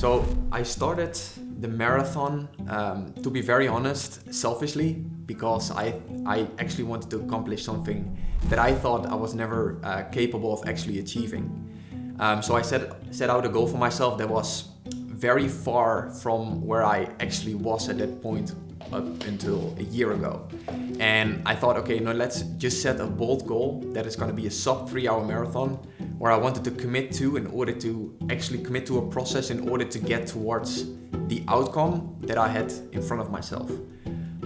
So I started the marathon, to be very honest, selfishly, because I actually wanted to accomplish something that I thought I was never capable of actually achieving. So I set out a goal for myself that was very far from where I actually was at that point up until a year ago. And I thought, okay, no, let's just set a bold goal that is going to be a sub-3 hour marathon, where I wanted to commit to in order to actually commit to a process in order to get towards the outcome that I had in front of myself.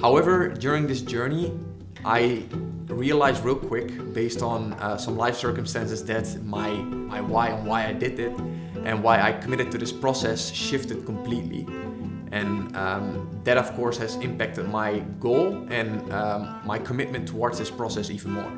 However, during this journey, I realized real quick, based on some life circumstances, that my why and why I did it and why I committed to this process shifted completely. And that, of course, has impacted my goal and my commitment towards this process even more.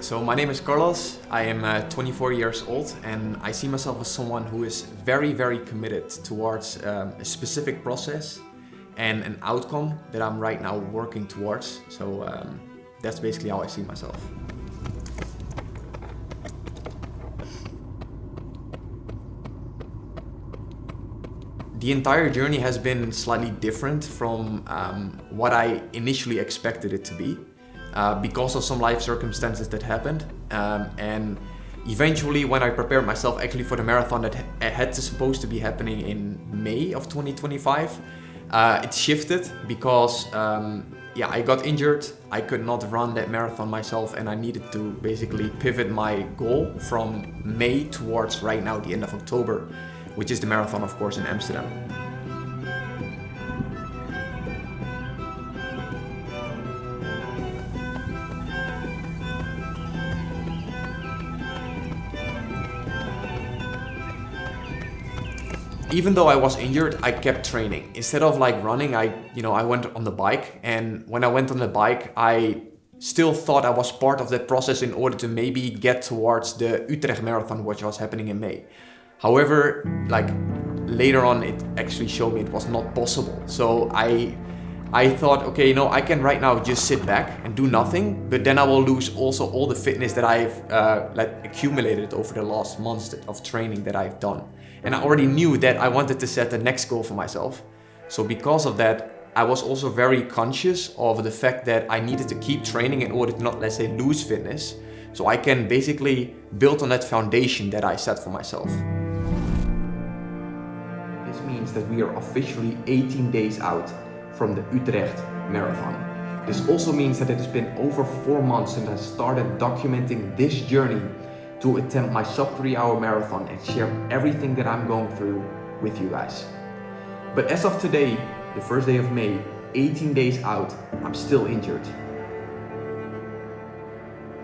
So my name is Carlos, I am 24 years old, and I see myself as someone who is very, very committed towards a specific process and an outcome that I'm right now working towards. So that's basically how I see myself. The entire journey has been slightly different from what I initially expected it to be. Because of some life circumstances that happened, and eventually when I prepared myself actually for the marathon that had supposed to be happening in May of 2025, it shifted because I got injured. I could not run that marathon myself, and I needed to basically pivot my goal from May towards right now the end of October, which is the marathon, of course, in Amsterdam. Even though I was injured, I kept training. Instead of like running, I went on the bike, and when I went on the bike, I still thought I was part of that process in order to maybe get towards the Utrecht marathon, which was happening in May. However, like later on, it actually showed me it was not possible. So I thought, okay, I can right now just sit back and do nothing, but then I will lose also all the fitness that I've accumulated over the last months of training that I've done. And I already knew that I wanted to set the next goal for myself. So because of that, I was also very conscious of the fact that I needed to keep training in order to not, let's say, lose fitness. So I can basically build on that foundation that I set for myself. This means that we are officially 18 days out from the Utrecht marathon. This also means that it has been over 4 months since I started documenting this journey to attempt my sub-3 hour marathon and share everything that I'm going through with you guys. But as of today, the first day of May, 18 days out, I'm still injured.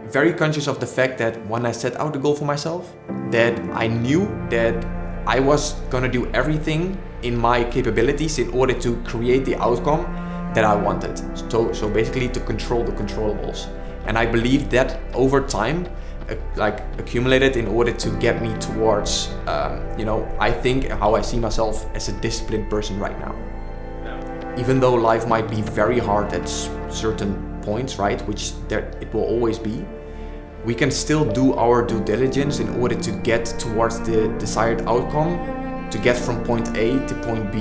Very conscious of the fact that when I set out the goal for myself, that I knew that I was gonna do everything in my capabilities in order to create the outcome that I wanted. So basically to control the controllables. And I believe that over time, accumulated in order to get me towards, I think how I see myself as a disciplined person right now. Even though life might be very hard at certain points, right, which it will always be, we can still do our due diligence in order to get towards the desired outcome, to get from point A to point B,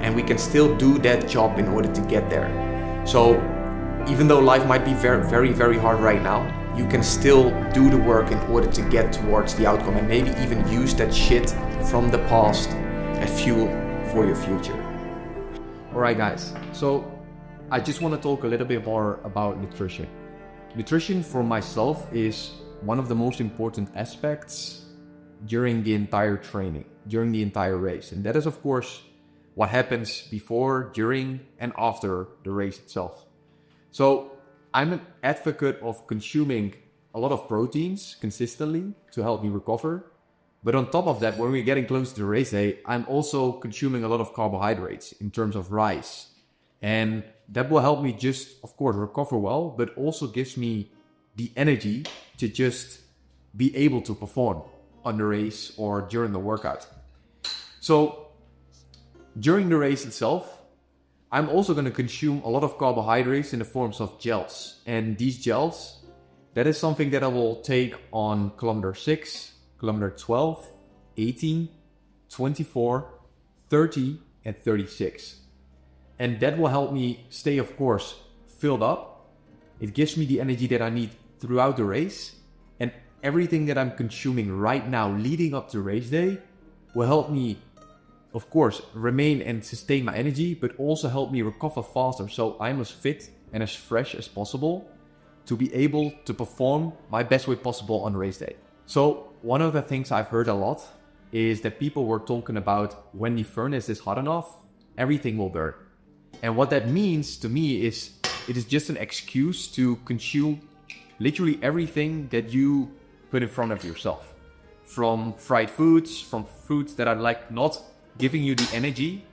and we can still do that job in order to get there. So even though life might be very, very, very hard right now, you can still do the work in order to get towards the outcome, and maybe even use that shit from the past as fuel for your future. Alright guys, so I just want to talk a little bit more about nutrition. Nutrition for myself is one of the most important aspects during the entire training, during the entire race. And that is of course what happens before, during and after the race itself. So I'm an advocate of consuming a lot of proteins consistently to help me recover. But on top of that, when we're getting close to the race day, I'm also consuming a lot of carbohydrates in terms of rice. And that will help me just, of course, recover well, but also gives me the energy to just be able to perform on the race or during the workout. So during the race itself, I'm also going to consume a lot of carbohydrates in the forms of gels. And these gels, that is something that I will take on kilometer 6, kilometer 12, 18, 24, 30 and 36. And that will help me stay, of course, filled up. It gives me the energy that I need throughout the race. And everything that I'm consuming right now leading up to race day will help me, of course, remain and sustain my energy, but also help me recover faster. So I'm as fit and as fresh as possible to be able to perform my best way possible on race day. So one of the things I've heard a lot is that people were talking about when the furnace is hot enough, everything will burn. And what that means to me is it is just an excuse to consume literally everything that you put in front of yourself. From fried foods, from foods that are like not giving you the energy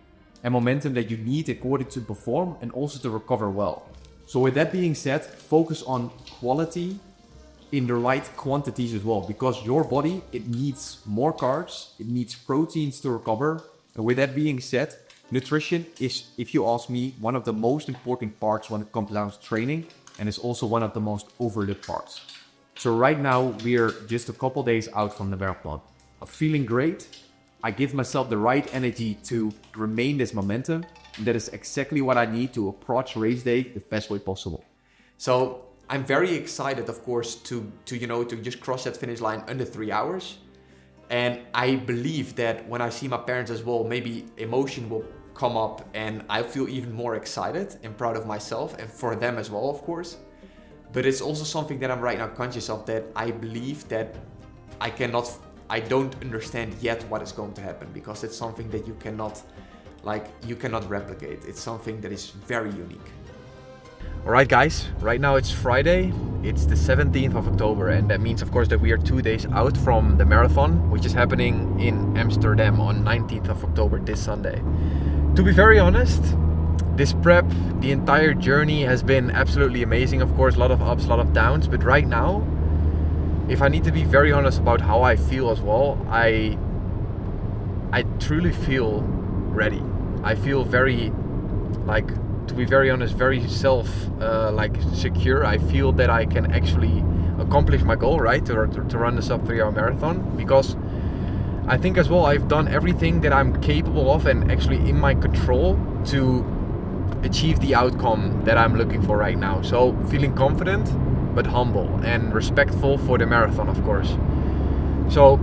and momentum that you need in order to perform and also to recover well. So with that being said, focus on quality in the right quantities as well, because your body, it needs more carbs, it needs proteins to recover. And with that being said, nutrition is, if you ask me, one of the most important parts when it comes down to training, and it's also one of the most overlooked parts. So right now we're just a couple days out from the marathon. I'm feeling great. I give myself the right energy to remain this momentum. And that is exactly what I need to approach race day the best way possible. So I'm very excited, of course, to just cross that finish line under 3 hours. And I believe that when I see my parents as well, maybe emotion will come up and I feel even more excited and proud of myself and for them as well, of course. But it's also something that I'm right now conscious of, that I believe that I don't understand yet what is going to happen, because it's something that you cannot replicate. It's something that is very unique. Alright guys, right now it's Friday, it's the 17th of October, and that means of course that we are 2 days out from the marathon, which is happening in Amsterdam on 19th of October, this Sunday. To be very honest, this prep, the entire journey has been absolutely amazing. Of course, a lot of ups, a lot of downs, but right now, if I need to be very honest about how I feel as well, I truly feel ready. I feel very, to be very honest, very secure. I feel that I can actually accomplish my goal, right? To run the sub-3 hour marathon, because I think as well I've done everything that I'm capable of and actually in my control to achieve the outcome that I'm looking for right now. So feeling confident, but humble and respectful for the marathon, of course. So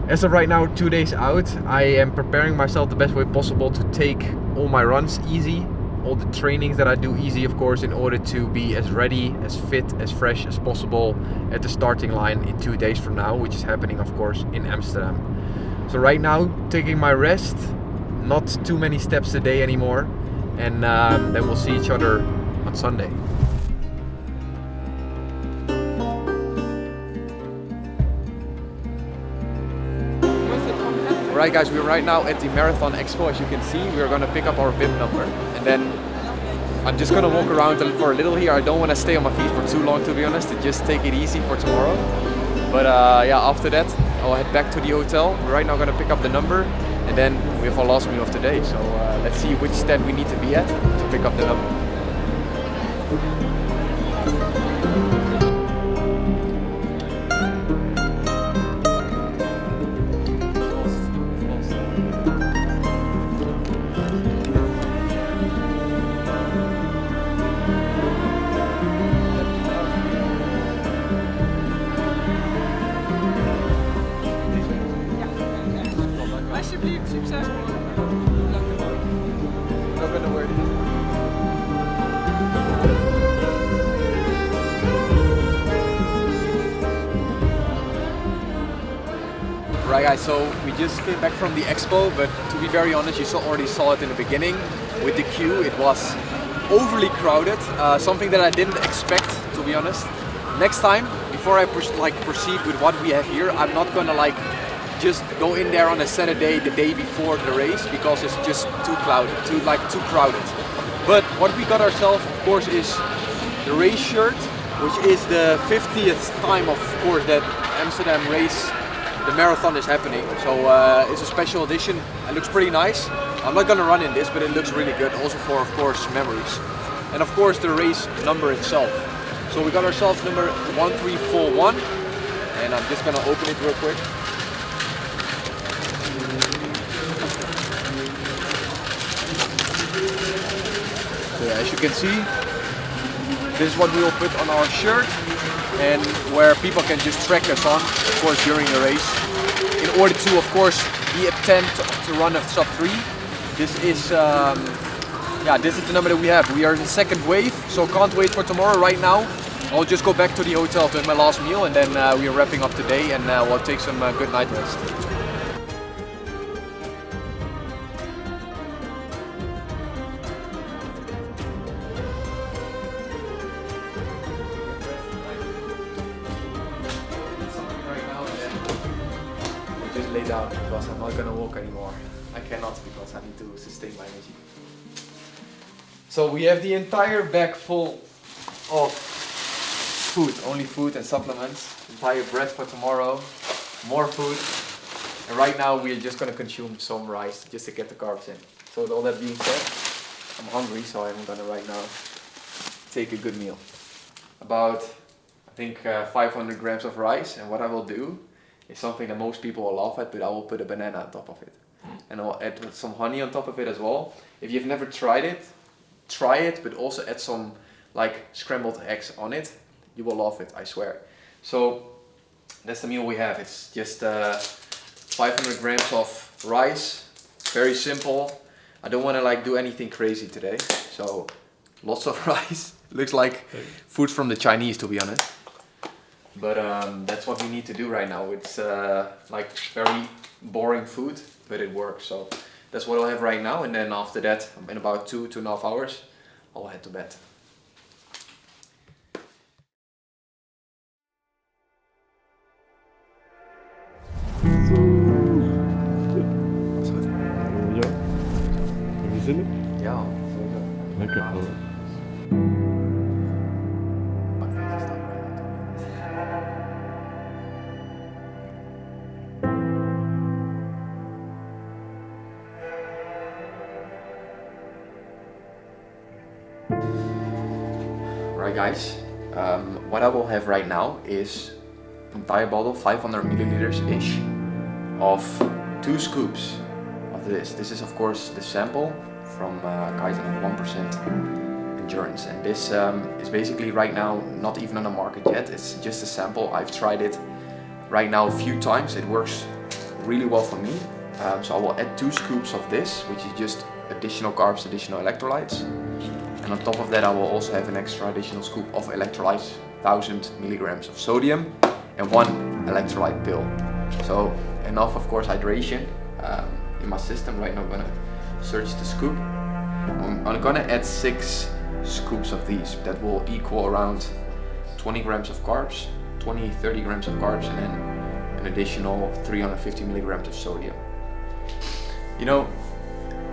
as of right now, 2 days out, I am preparing myself the best way possible to take all my runs easy, all the trainings that I do easy, of course, in order to be as ready, as fit, as fresh as possible at the starting line in 2 days from now, which is happening, of course, in Amsterdam. So right now, taking my rest, not too many steps a day anymore, and then we'll see each other on Sunday. Alright guys, we're right now at the Marathon Expo. As you can see, we're gonna pick up our VIP number, and then I'm just gonna walk around for a little here. I don't want to stay on my feet for too long, to be honest, to just take it easy for tomorrow. But yeah, after that, I'll head back to the hotel. We're right now gonna pick up the number, and then we have our last meal of the day. So let's see which stand we need to be at to pick up the number. Alsjeblieft, succes! Not gonna worry. Right guys, so we just came back from the Expo, but to be very honest, you already saw it in the beginning. With the queue, it was overly crowded, something that I didn't expect, to be honest. Next time, before I proceed with what we have here, I'm not gonna just go in there on a Saturday, the day before the race, because it's just too crowded. But what we got ourselves, of course, is the race shirt, which is the 50th time, of course, that Amsterdam race, the marathon, is happening. So it's a special edition. It looks pretty nice. I'm not gonna run in this, but it looks really good, also for, of course, memories. And of course the race number itself. So we got ourselves number 1341, and I'm just gonna open it real quick. So yeah, as you can see, this is what we will put on our shirt, and where people can just track us on, of course, during the race. In order to, of course, be attempt to run a sub-3. This is this is the number that we have. We are in the second wave, so can't wait for tomorrow. Right now, I'll just go back to the hotel to have my last meal, and then we are wrapping up today, and we'll take some good night rest. Just lay down because I'm not gonna walk anymore. I cannot because I need to sustain my energy. So we have the entire bag full of food, only food and supplements. Entire bread for tomorrow, more food. And right now we're just gonna consume some rice just to get the carbs in. So with all that being said, I'm hungry, so I'm gonna right now take a good meal. About, I think 500 grams of rice, and what I will do is something that most people will laugh at, but I will put a banana on top of it. And I'll add some honey on top of it as well. If you've never tried it, try it, but also add some like scrambled eggs on it. You will love it, I swear. So that's the meal we have. It's just 500 grams of rice, very simple. I don't want to like do anything crazy today, so lots of rice. Looks like food from the Chinese, to be honest. But that's what we need to do right now. It's like very boring food, but it works. So that's what I'll have right now, and then after that, in about 2.5 hours, I'll head to bed. Ja. Heb je zin in? Ja, Lekker. Right guys, what I will have right now is an entire bottle, 500 milliliters ish, of 2 scoops of this. This is of course the sample from Kaizen 1% endurance, and this is basically right now not even on the market yet. It's just a sample. I've tried it right now a few times. It works really well for me. So I will add 2 scoops of this, which is just additional carbs, additional electrolytes. And on top of that, I will also have an extra additional scoop of electrolytes, 1000 milligrams of sodium, and 1 electrolyte pill. So enough, of course, hydration in my system. Right now, I'm gonna search the scoop. I'm gonna add 6 scoops of these. That will equal around 20 grams of carbs, 30 grams of carbs, and then an additional 350 milligrams of sodium. You know,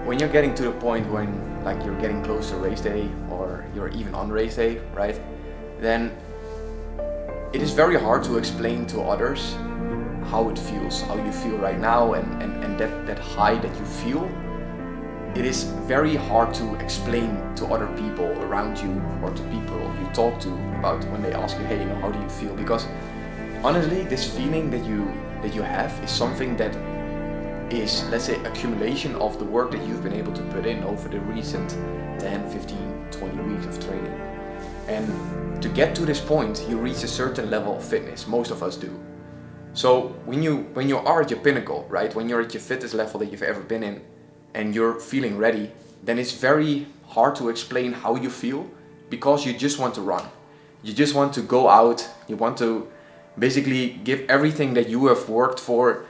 when you're getting to the point when like you're getting close to race day, or you're even on race day, right? Then it is very hard to explain to others how it feels, how you feel right now, and that high that you feel. It is very hard to explain to other people around you, or to people you talk to, about when they ask you, hey, you know, how do you feel? Because honestly, this feeling that you have is something that is, let's say, accumulation of the work that you've been able to put in over the recent 10, 15, 20 weeks of training. And to get to this point, you reach a certain level of fitness. Most of us do. So when you are at your pinnacle, right? When you're at your fitness level that you've ever been in, and you're feeling ready, then it's very hard to explain how you feel, because you just want to run. You just want to go out. You want to basically give everything that you have worked for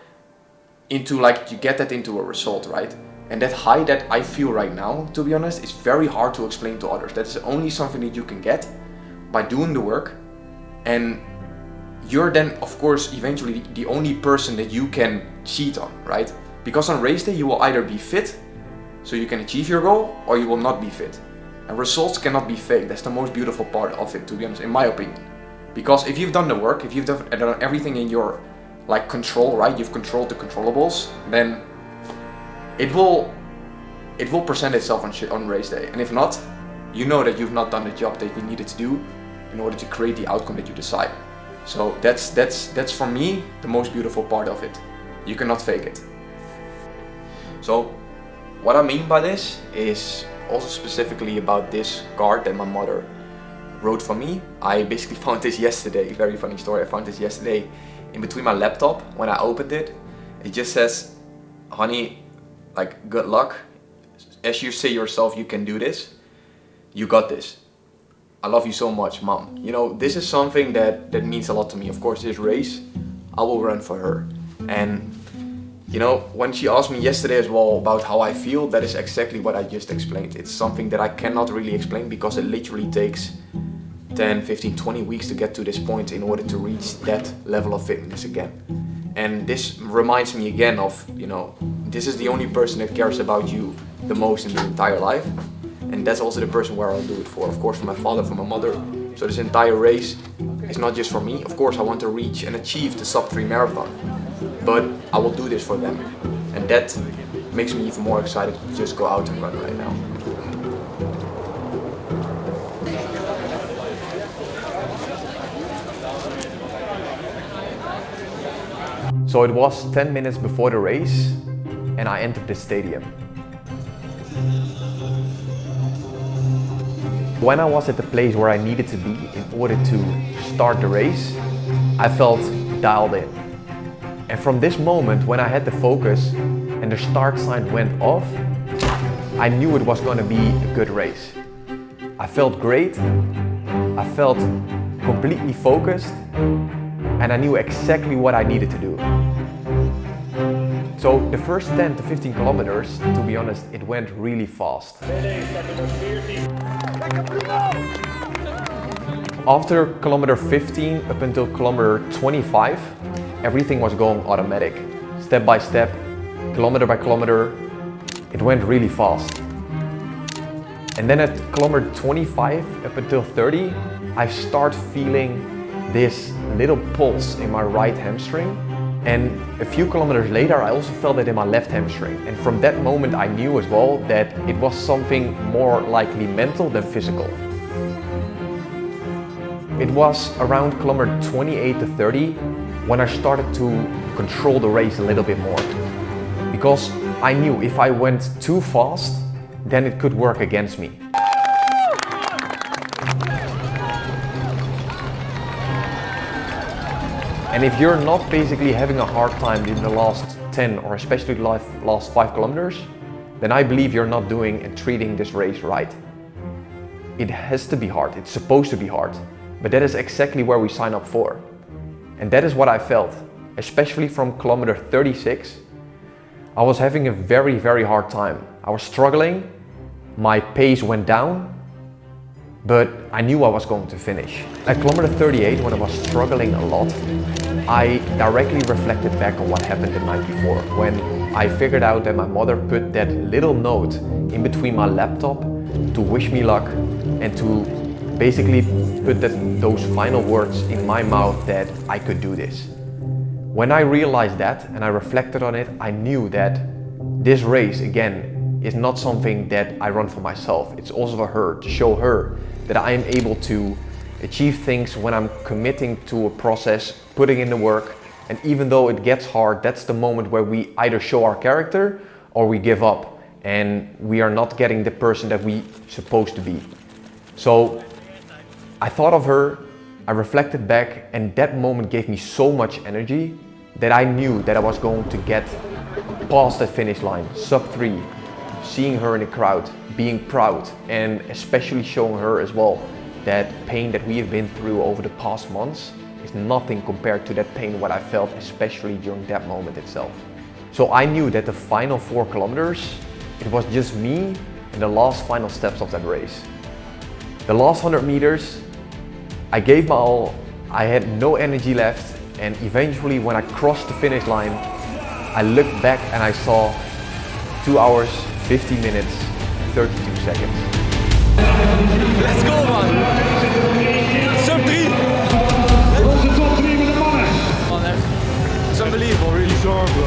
into, like, you get that into a result, right? And that high that I feel right now, to be honest, is very hard to explain to others. That's only something that you can get by doing the work. And you're then, of course, eventually the only person that you can cheat on, right? Because on race day, you will either be fit, so you can achieve your goal, or you will not be fit. And results cannot be fake. That's the most beautiful part of it, to be honest, in my opinion. Because if you've done the work, if you've done everything in your control, right? You've controlled the controllables, then it will it will present itself on race day. And if not, you know that you've not done the job that you needed to do in order to create the outcome that you decide. So that's for me the most beautiful part of it. You cannot fake it. So what I mean by this is also specifically about this card that my mother wrote for me. I basically found this yesterday, very funny story. I found this yesterday in between my laptop. When I opened it, it just says, honey, like, good luck. As you say yourself, you can do this. You got this. I love you so much, mom. You know, this is something that means a lot to me. Of course, this race, I will run for her. And you know, when she asked me yesterday as well about how I feel, that is exactly what I just explained. It's something that I cannot really explain because it literally takes 10, 15, 20 weeks to get to this point in order to reach that level of fitness again. And this reminds me again of, you know, this is the only person that cares about you the most in your entire life. And that's also the person where I'll do it for. Of course, for my father, for my mother. So this entire race is not just for me. Of course, I want to reach and achieve the Sub-3 marathon. But I will do this for them. And that makes me even more excited to just go out and run right now. So it was 10 minutes before the race and I entered the stadium. When I was at the place where I needed to be in order to start the race, I felt dialed in. And from this moment, when I had the focus and the start sign went off, I knew it was going to be a good race. I felt great, I felt completely focused, and I knew exactly what I needed to do. So the first 10 to 15 kilometers, to be honest, it went really fast. After kilometer 15 up until kilometer 25, everything was going automatic. Step by step, kilometer by kilometer, it went really fast. And then at kilometer 25 up until 30, I start feeling this little pulse in my right hamstring. And a few kilometers later, I also felt it in my left hamstring. And from that moment, I knew as well that it was something more likely mental than physical. It was around kilometer 28 to 30 when I started to control the race a little bit more. Because I knew if I went too fast, then it could work against me. And if you're not basically having a hard time in the last 10 or especially the last 5 kilometers, then I believe you're not doing and treating this race right. It has to be hard, it's supposed to be hard, but that is exactly where we sign up for. And that is what I felt, especially from kilometer 36. I was having a very, very hard time. I was struggling, my pace went down, but I knew I was going to finish. At kilometer 38, when I was struggling a lot, I directly reflected back on what happened the night before, when I figured out that my mother put that little note in between my laptop to wish me luck and to basically put those final words in my mouth that I could do this. When I realized that and I reflected on it, I knew that this race, again, is not something that I run for myself. It's also for her, to show her that I am able to achieve things when I'm committing to a process, putting in the work, and even though it gets hard, that's the moment where we either show our character or we give up and we are not getting the person that we supposed to be. So I thought of her, I reflected back, and that moment gave me so much energy that I knew that I was going to get past that finish line, Sub-3, seeing her in the crowd, being proud, and especially showing her as well that pain that we have been through over the past months is nothing compared to that pain what I felt, especially during that moment itself. So I knew that the final 4 kilometers, it was just me and the last final steps of that race. The last 100 meters, I gave my all, I had no energy left, and eventually when I crossed the finish line, I looked back and I saw 2 hours, 50 minutes, 32 seconds. Let's go, man! Sub-3! It's unbelievable, really. Bizar, bro.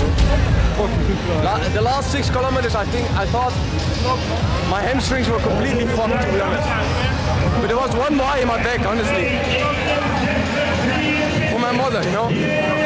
Fucking good guy. The last 6 kilometers, I thought my hamstrings were completely fucked, to be honest. But there was one bar in my back, honestly. For my mother, you know?